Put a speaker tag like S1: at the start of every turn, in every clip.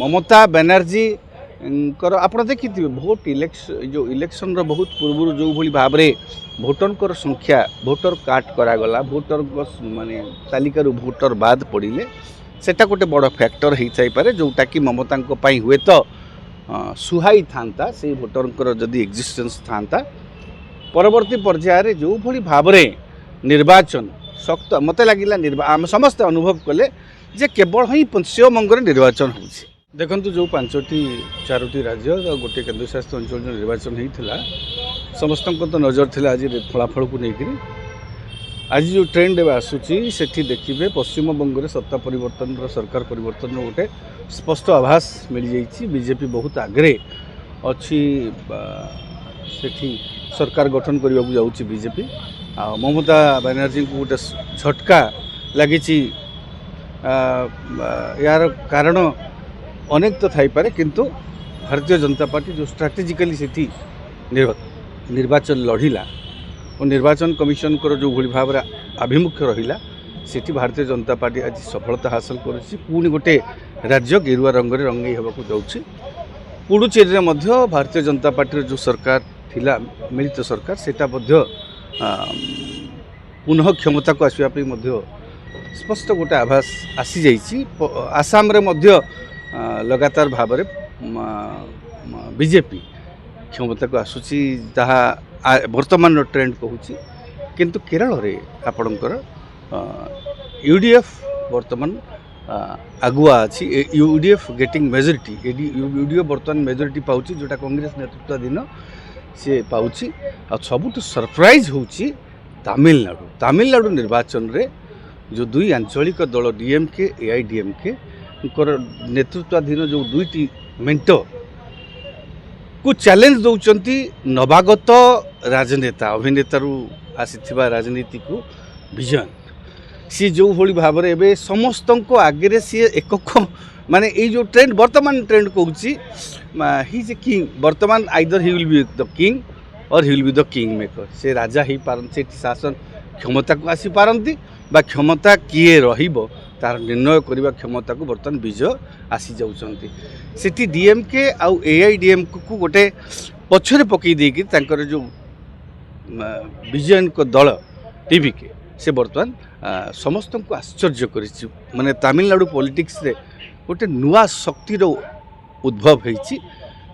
S1: ममता बनर्जी आप देखिए भोट जो इलेक्शन बहुत पूर्व जो भाई भाव में भोटर संख्या भोटर कार्ड करागला भोटर माने तालिकार भोटर बाद पड़े सेटा गोटे बड़ फैक्टर होता है जोटा कि ममता हुए तो सुहाई था से भोटर जदि एक्जिस्टेंस था परवर्ती पर्यायर जो भाई भाव में निर्वाचन शक्त मत लगे आम समस्त अनुभव कले जे केवल ही पश्चिमबंग निर्वाचन हो देखु जो 4टी राज्य गोटे केन्द्रशासित अंचल जो निर्वाचन होता समस्त तो नजर थी आज फलाफल को लेकर आज जो ट्रेंड आसूची सेठी देखिए पश्चिमबंग में सत्ता परिवर्तन सरकार परिवर्तन गोटे स्पष्ट आभास मिल जाइए बीजेपी बहुत आगे अच्छी सेठी सरकार गठन करने को जाऊँगी बीजेपी आ ममता बनर्जी को गोटे झटका लगी यार कारण अनेक तो थाईपे किंतु भारतीय जनता पार्टी जो स्ट्राटेजिकली सेठी निर्वाचन लढ़िला और निर्वाचन कमिशन को जो भली भाव आभिमुख्य रहिला सेठी भारतीय जनता पार्टी आज सफलता हासिल करुच्ची पुणी गोटे राज्य गेरुआ रंग में रंगई होगा जाऊँगी पुडुचेरी में भारतीय जनता पार्टी जो सरकार थिला मिलित सरकार सेटा पुनः क्षमता को आसवाई स्पष्ट गोटे आभास आसी जाइए आसाम रे लगातार भाव बीजेपी क्षमता को आसूची जहाँ वर्तमान ट्रेंड कहूँ किंतु केरल रे आपणकर यूडीएफ वर्तमान आगुआ अच्छी यूडीएफ गेटिंग मेजोरिटी यूडीएफ वर्तमान मेजोरिटी पाउची जोटा कांग्रेस नेतृत्वाधीन सी पाउची सबुठ सरप्राइज होउची तमिलनाडु निर्वाचन रे जो दुई आंचलिक दल डीएमके एआईडीएमके नेतृत्वाधीन जो दुईटी मेंट को चैलेंज दौरान नवागत राजनेता अभिनेतारू आसीथिबा राजनीति को विजन सी जो भली भाव में समस्त को आगे सी एक माने ये जो ट्रेंड वर्तमान ट्रेंड कहूँ ही इज ए किंग वर्तमान either he will be the king or he will be the king maker से राजा ही पारती शासन क्षमता को आसी पारती बा क्षमता किए रहिबो तार निर्णय करने क्षमता को बर्तमान विजय आसी जाउछंती सेठी डीएमके आउ एआईडीएमके को गोटे पछरे पकई देकी तांकर जो विजयन को दल टीवीके से बर्तमान समस्त को आश्चर्य करिछि माने तमिलनाडु पॉलिटिक्स रे गोटे नुआ शक्तिर उद्भव होइछि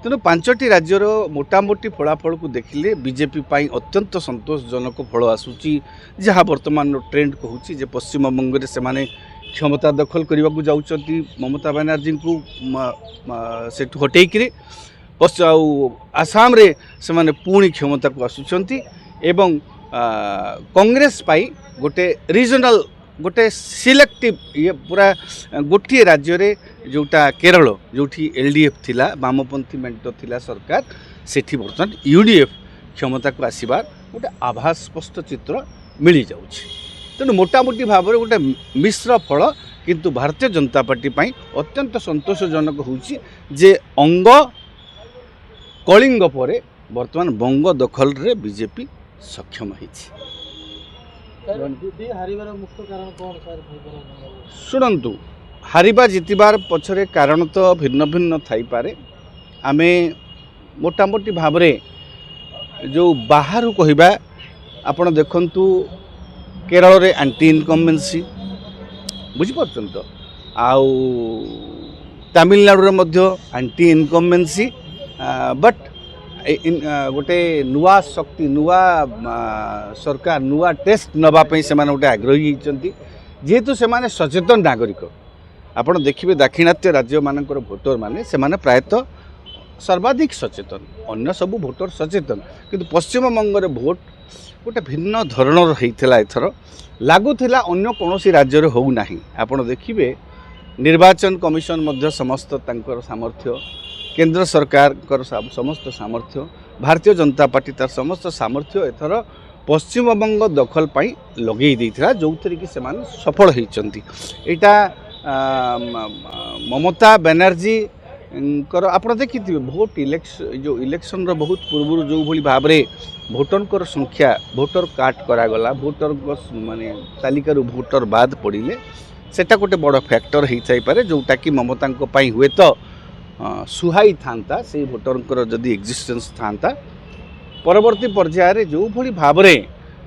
S1: तेणु 5टी राज्यर मोटामोटी फलाफल को देखिले बीजेपी पाई अत्यंत संतोषजनक फल आसूची जहाँ वर्तमान ट्रेंड कहूँ जे पश्चिमबंग से माने क्षमता दखल करने को जाऊँगी ममता बनर्जी को सेठू हटेक आसाम रे से माने पुणी क्षमता को आसुचंती एवं कांग्रेस पाई गोटे रीजनल गोटे सिलेक्टिव ये पूरा गोटे राज्य रे जोटा केरल जोठी एलडीएफ थिला वामपंथी मेंट थिला सरकार सेठी बर्तमान यूडीएफ क्षमता को आसबार गोटे आभास स्पष्ट चित्र मिल जाउछि तेणु मोटामोटी भाव में गोटे मिश्र फल किंतु भारतीय जनता पार्टी पाई अत्यंत संतोषजनक होउछि जे अंग कलिंग पर वर्तमान बंग दखल रे बीजेपी सक्षम होइछि शुणु हारिबा जितबार पछरे कारण तो भिन्न भिन्न थाई पारे आमे मोटामोटी भाव में जो बाहर कहबा आपण देखंतु केरल रे एंटी इनकम्बेंसी बुझिपारछन तो आउ तमिलनाडु रे मध्य एंटी इनकम्बेंसी बट गोटे नुआ शक्ति नुआ सरकार नुआ टेस्ट नवाई से गोटे आग्रही होती जेहेतु से सचेतन नागरिक आपड़ देखिए दाक्षिणात्य राज्य मानकर भोटर माने से प्रायतः सर्वाधिक सचेतन अन्य सबू भोटर सचेतन किंतु पश्चिमबंग रे भोट गोटे भिन्न धरणर होता एथर लगुला अन्य कौन राज्य में हो ना आपड़ देखिए निर्वाचन कमिशन मध्य समस्त तांकर सामर्थ्य केंद्र सरकार समस्त सामर्थ्य भारतीय जनता पार्टी तार समस्त सामर्थ्य एथर पश्चिमबंग दखल पाई लगे देइथिला जो थी कि से सफल होती यहाँ ममता बनर्जी आप देखिए भोट जो इलेक्शन बहुत पूर्व जो भाई भाव में भोटर संख्या भोटर कार्ड करागला भोटर माने तालिकार भोटर बाद पड़े सेटा गोटे बड़ फैक्टर होता है जोटा कि ममता हुए तो सुहाई था से भोटर जदि एक्जिस्टेंस था परवर्ती पर्यायर जो भली भाव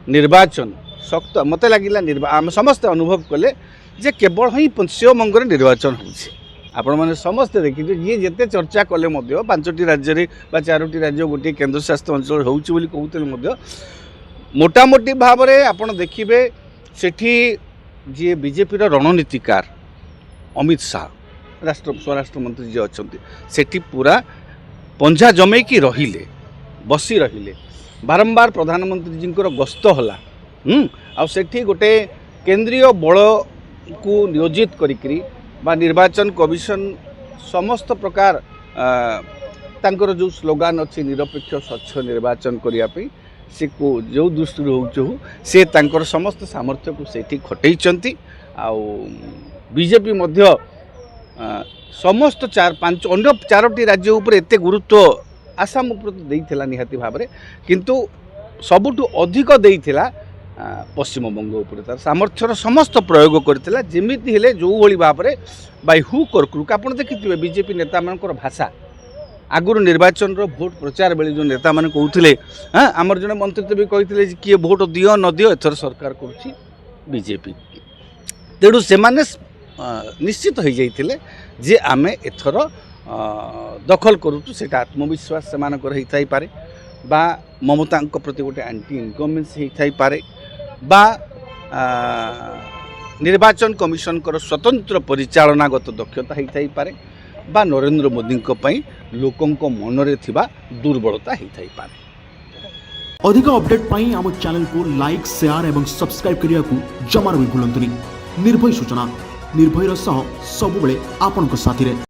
S1: निर्वाचन शक्त मत लगे आम समस्ते अनुभव कले जे केवल ही पश्चिमबंग निर्वाचन होची आपण मैंने समस्ते देखिए ये जिते चर्चा कले 5टी राज्य 4टी राज्य गोटे केन्द्रशासित अंचल होते मोटामोटी भाव में आपड़ देखिए सेठी जी बीजेपी रणनीतिकार अमित शाह स्वराष्ट्र मंत्री जी अच्छा सेठी पूरा पंजा जमेकी रहिले बसी रहिले बारंबार प्रधानमंत्री जी गस्त होला आ सेठी गोटे केंद्रीय बल को नियोजित करी बा निर्वाचन कमिशन समस्त प्रकार तांकर जो स्लोगान अच्छी निरपेक्ष स्वच्छ निर्वाचन करने से को जो दृष्टि हो से तांकर समस्त सामर्थ्य को सेठी खटई बीजेपी मध्य समस्त 4-5 अन्य 4टी राज्य उपर एते गुरुत्व आसाम उपर देइथिला निहाती भाव में किंतु सबुठु अधिक देइथिला पश्चिमबंग उपर तार सामर्थ्यर समस्त प्रयोग करथिला जेमिति हेले जो भली भाव में बाय हुक और क्रुक आपण देखिथिबे बीजेपी नेता मानकर भाषा आगुर निर्वाचन रो भोट प्रचार बेले जो नेता माने कहउथिले हां हमर जने मंत्री तो भी कहिथिले जे किए भोट दियो न दियो एथर सरकार करछि बीजेपी तेडु से माने निश्चित हो जाइथिले जे आमे एथर दखल करूछु सेटा आत्मविश्वास से मानकर हेइथाइ पारे बा ममता प्रति गोटे एंटी इनकमेंस हेइथाइ पारे बा निर्वाचन कमिशन कर स्वतंत्र परिचालनागत दक्षता हेइथाइ पारे बा नरेंद्र मोदी लोकंक मनरे थिबा दुर्बलता हेइथाइ पारे।
S2: अधिक अपडेट पाई आम चैनल को लाइक शेयर एवं सब्सक्राइब करिया को जमार भी भूलंतुनी। निर्भय सूचना निर्भयर सह सबुबले आपनक साथी रे।